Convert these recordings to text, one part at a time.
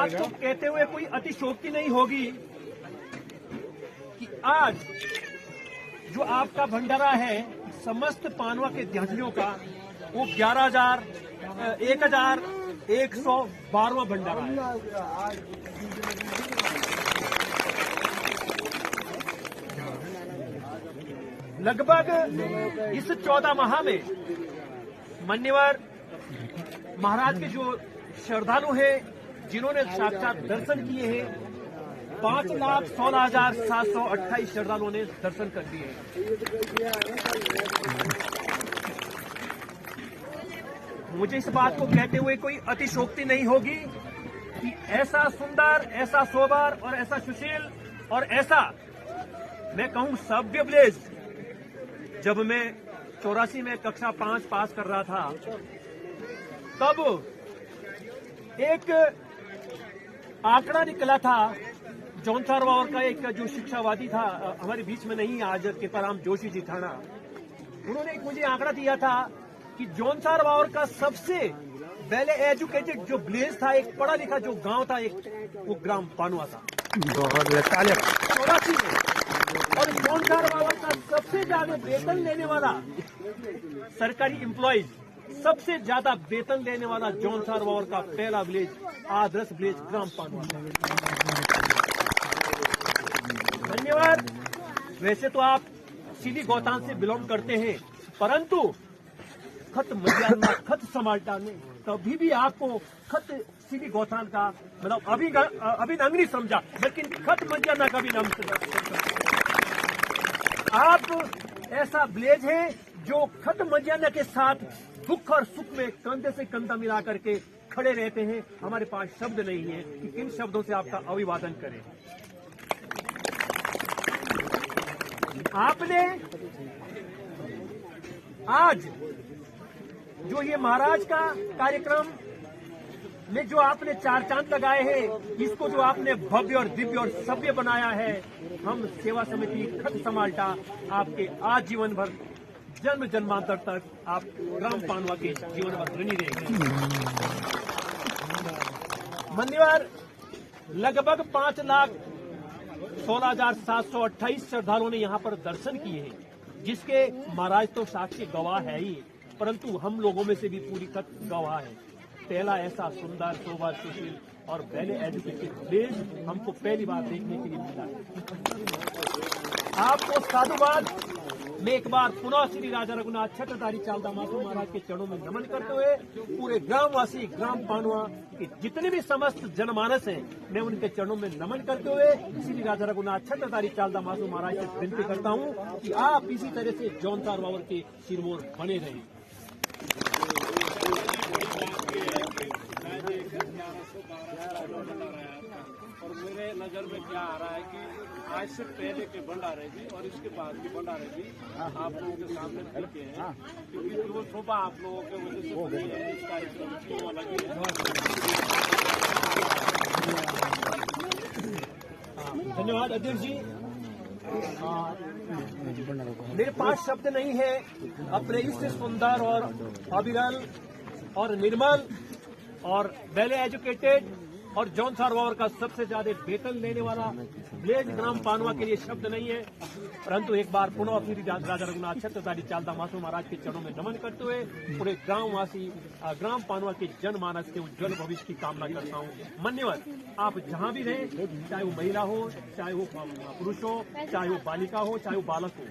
बात को कहते हुए कोई अतिशोक्ति नहीं होगी कि आज जो आपका भंडारा है समस्त पानवा के ध्यानियों का वो 11,112वां भंडारा है। लगभग इस 14 माह में मान्यवर महाराज के जो श्रद्धालु हैं जिन्होंने साक्षात दर्शन किए हैं 5,16,728 श्रद्धालुओं ने दर्शन कर दिए हैं। मुझे इस बात को कहते हुए कोई अतिशोक्ति नहीं होगी कि ऐसा सुंदर, ऐसा सोबर और ऐसा सुशील और ऐसा मैं कहूं सभ्य ब्लेज जब मैं 84 में कक्षा 5 पास कर रहा था तब एक आंकड़ा निकला था। जॉन सारवावर का एक जो शिक्षावादी था हमारे बीच में नहीं आज कृपाराम जोशी जी थाना, उन्होंने एक मुझे आंकड़ा दिया था कि जॉन सारवावर का सबसे वेल एजुकेटेड जो विलेज था, एक पढ़ा लिखा जो गांव था, एक वो ग्राम पानवा था 84 में। और जॉन सारवावर का सबसे ज्यादा वेतन लेने वाला सरकारी एम्प्लॉइज, सबसे ज्यादा वेतन लेने वाला जॉन सारवावर का पहला विलेज आदर्श विलेज ग्राम पानवा। धन्यवाद। वैसे तो आप सीधी गौतान से बिलोंग करते हैं, परंतु खत मर्यादा खत समाल्टा ने कभी भी आपको खत सीधी गौतान का मतलब अभिनंग नहीं समझा, लेकिन खत मर्यादा का भी नाम समझा। आप ऐसा ब्लेज है जो खत मर्यादा के साथ दुख और सुख में कंधे से कंधा मिला करके खड़े रहते हैं। हमारे पास शब्द नहीं है कि किन शब्दों से आपका अभिवादन करें। आपने आज जो ये महाराज का कार्यक्रम में जो आपने 4 चांद लगाए हैं, इसको जो आपने भव्य और दिव्य और सभ्य बनाया है, हम सेवा समिति खत समाल्टा आपके आजीवन भर जन्म जन्मांतर तक आप ग्राम पानवा के जीवन भर ऋणी रहेंगे। मान्यवर लगभग 5,16,728 श्रद्धालुओं ने यहाँ पर दर्शन किए हैं, जिसके महाराज तो साक्षी गवाह है ही, परंतु हम लोगों में से भी पूरी खत गवाह है। पहला ऐसा सुंदर, सोबर, सुशील और वेल एजुकेटेड देश हमको पहली बार देखने के लिए मिला है। आपको साधुवाद। मैं एक बार पुनः श्री राजा रघुनाथ छत्रधारी चालदा मासू महाराज के चरणों में नमन करते हुए पूरे ग्रामवासी ग्राम पानवा के जितने भी समस्त जनमानस हैं, मैं उनके चरणों में नमन करते हुए श्री राजा रघुनाथ छत्रधारी चालदा मासू महाराज से विनती करता हूं कि आप इसी तरह से जॉन सारवावर के सिरमौर बने रहें। और मेरे नजर में क्या आ रहा है कि आज से पहले के भंडारे भी और इसके बाद के भंडारे भी आप लोगों के सामने दिखे हैं, क्योंकि वो शोभा आप लोगों के वजह से बनी है। इस कार्यक्रम की वो अलग ही है। धन्यवाद अध्यक्ष जी। मेरे पास शब्द नहीं है अपने इससे सुंदर और अविरल और निर्मल और वेल एजुकेटेड और जॉन सारवावर का सबसे ज्यादा वेतन लेने वाला विलेज ग्राम पानवा के लिए शब्द नहीं है, परंतु एक बार पुनः श्री राजा रघुनाथ छत्रधारी चालदा मासू महाराज के चरणों में नमन करते हुए पूरे ग्रामवासी ग्राम पानवा के जनमानस के उज्जवल भविष्य की कामना करता हूँ। मान्यवर, आप जहाँ भी रहें, चाहे वो महिला हो, चाहे वो पुरुष हो, चाहे वो बालिका हो, चाहे वो बालक हो,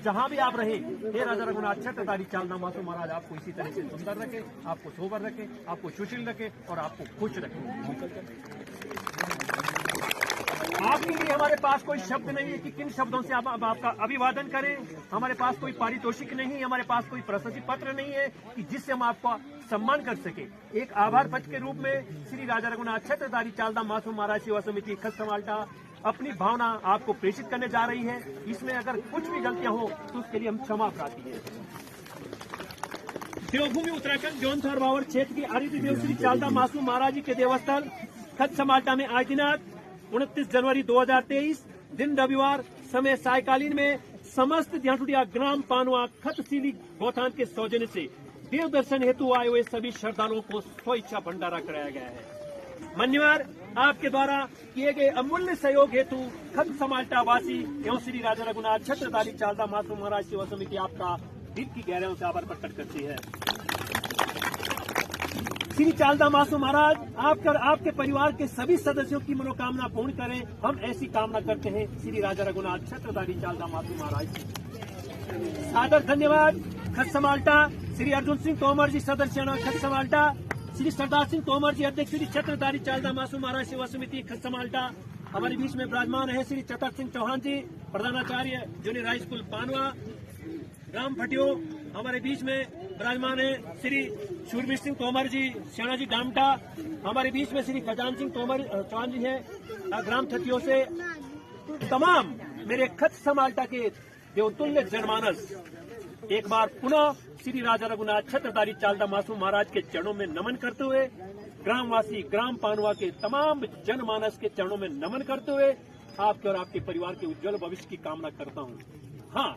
जहाँ भी आप रहे, हे राजा रघुनाथ छत्रधारी चालदा मासू महाराज आपको इसी तरह से सुंदर रखे, आपको सोबर रखे, आपको सुशील रखे और आपको खुश रखे। आपके लिए हमारे पास कोई शब्द नहीं है कि किन शब्दों से आप आपका अभिवादन करें। हमारे पास कोई पारितोषिक नहीं, हमारे पास कोई प्रशस्ति पत्र नहीं है कि जिससे हम आपका सम्मान कर सके। एक आभार पत्र के रूप में श्री राजा रघुनाथ छत्रधारी चालदा मासू महाराज सेवा समिति खत समाल्टा अपनी भावना आपको प्रेषित करने जा रही है। इसमें अगर कुछ भी गलतियां हो तो उसके लिए हम क्षमा प्रार्थी हैं। देवभूमि उत्तराखंड जॉन सारवावर क्षेत्र की आदित्य देव श्री चालदा मासू महाराज जी के देवस्थल खत समाल्टा में आज दिनांक 29 जनवरी 2023 दिन रविवार समय सायकालीन में समस्त ध्यानटुटिया ग्राम पानवा खतशीली गौठान के सौजन्य से देव दर्शन हेतु आए हुए सभी श्रद्धालुओं को स्वेच्छा भंडारा कराया गया है। मान्यवर, आपके द्वारा किए गए अमूल्य सहयोग हेतु खत समाल्टा वासी एवं श्री राजा रघुनाथ छत्रधारी चालदा मासू महाराज सेवा समिति आपका दिल की गहराइयों से आभार प्रकट करती है। श्री चालदा मासू महाराज आपके परिवार के सभी सदस्यों की मनोकामना पूर्ण करें, हम ऐसी कामना करते हैं श्री राजा रघुनाथ छत्रधारी चालदा मासू महाराज। सादर धन्यवाद। खत समाल्टा श्री अर्जुन सिंह तोमर जी, सदस्य खत समाल्टा, श्री सरदार सिंह तोमर जी, अध्यक्ष श्री छत्रधारी चालदा मासू महाराज सेवा समिति खत समाल्टा। हमारे बीच में विराजमान है श्री चतर सिंह चौहान जी, प्रधानाचार्य जूनियर हाई स्कूल पानवा ग्राम फटियो। हमारे बीच में विराजमान है श्री शूरवीर सिंह तोमर जी, सेना जी डामटा। हमारे बीच में श्री खजान सिंह तोमर चौहान जी हैं ग्राम थतियो से। तमाम मेरे खत समाल्टा के देवतुल्य जनमानस एक बार पुनः श्री राजा रघुनाथ छत्रधारी चालदा मासू महाराज के चरणों में नमन करते हुए, ग्रामवासी ग्राम पानवा के तमाम जनमानस के चरणों में नमन करते हुए आपके और आपके परिवार के उज्जवल भविष्य की कामना करता हूं। हाँ,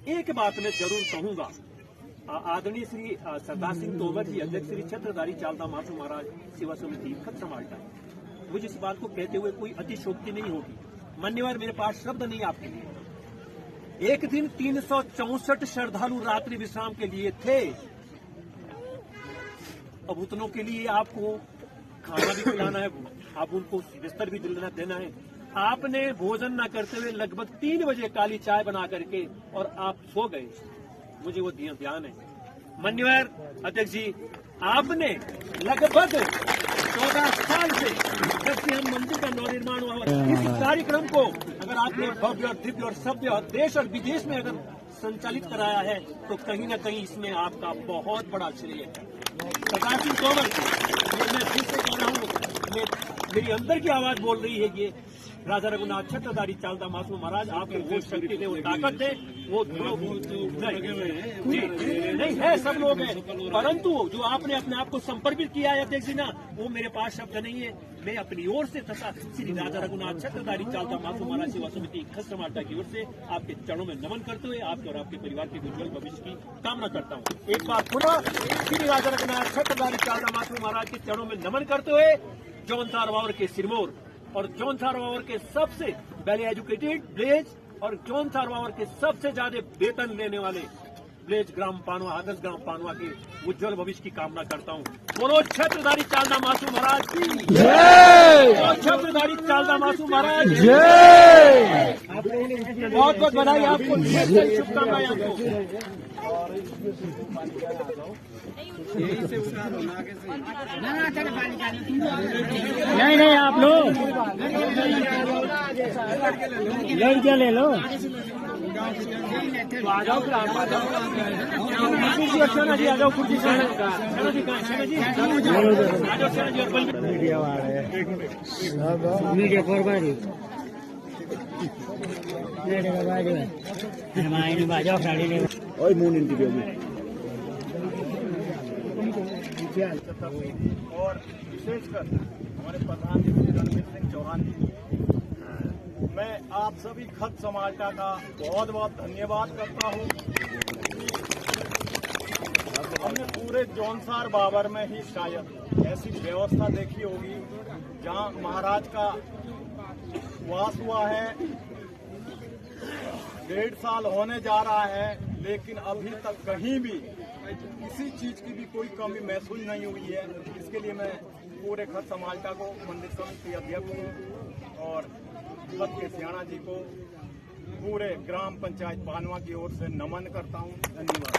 एक बात मैं जरूर कहूंगा, आदरणीय श्री सरदार सिंह तोमर जी, अध्यक्ष श्री छत्रधारी चालदा मासू महाराज सेवा समिति खत समाल्टा, मुझे इस बात को कहते हुए कोई अतिशोक्ति नहीं होगी। मान्यवर, मेरे पास शब्द नहीं आपके लिए। एक दिन 364 श्रद्धालु रात्रि विश्राम के लिए थे। अब उतनों के लिए आपको खाना भी खिलाना है, आप उनको बिस्तर भी देना है। आपने भोजन न करते हुए लगभग 3 बजे काली चाय बना करके और आप सो गए, मुझे वो ध्यान है। मान्यवर अध्यक्ष जी, आपने लगभग 14 साल से जब से हम मंदिर का नवनिर्माण हुआ, इस कार्यक्रम को अगर आपने भव्य और दिव्य और सभ्य और देश और विदेश में अगर संचालित कराया है तो कहीं न कहीं इसमें आपका बहुत बड़ा श्रेय है। सरदार सिंह तोमर, मैं फिर से कह रहा हूँ, मेरी अंदर की आवाज बोल रही है, ये राजा रघुनाथ छत्रधारी चालदा मासू महाराज आपको वो शक्ति दे, वो ताकत दे, वो नहीं है, सब लोग हैं, परंतु जो आपने अपने आप को समर्पित किया है अध्यक्ष जी ना, वो मेरे पास शब्द नहीं है। मैं अपनी ओर से तथा श्री राजा रघुनाथ छत्रधारी चालदा मासू महाराज सेवा समिति खत समाल्टा की ओर से आपके चरणों में नमन करते हुए आपके और आपके परिवार के उज्जवल भविष्य की कामना करता हूँ। एक बार पुनः श्री राजा रघुनाथ छत्रधारी चालदा मासू महाराज के चरणों में नमन करते हुए जॉन सारवावर के सिरमौर और जॉन सारवावर के सबसे वेल एजुकेटेड ब्लेज और जॉन सारवावर के सबसे ज्यादा वेतन लेने वाले ब्लेज ग्राम पानवा, आदर्श ग्राम पानवा के उज्जवल भविष्य की कामना करता हूँ। बोलो छत्रधारी चालदा मासू महाराज की जय, छत्रधारी चालदा मासू महाराज जय। बहुत बहुत बधाई आपको, शुभकामनाएं आपको। नहीं आप लोग लड़कियां ले लो, आ जाओ फिर आप आ जाओ। सेना जी आ जाओ, कुर्सी सेना जी कहाँ, सेना जी आ जाओ, सेना जी। मीडिया आ रहे हैं, मीडिया फॉरवर्ड बाजो गाड़ी ले और मून इंटरव्यू में और विशेषकर हमारे प्रधान जी रणवीर सिंह चौहान जी, मैं आप सभी खत समाल्टा का बहुत बहुत धन्यवाद करता हूं। हमने पूरे जौनसार बाबर में ही शायद ऐसी व्यवस्था देखी होगी जहां महाराज का वास हुआ है। 1.5 साल होने जा रहा है, लेकिन अभी तक कहीं भी किसी चीज की भी कोई कमी महसूस नहीं हुई है। इसके लिए मैं पूरे खत समाल्टा को, मंदिर समिति अध्यक्ष और खत के सियाणा जी को, पूरे ग्राम पंचायत पानवा की ओर से नमन करता हूं। धन्यवाद।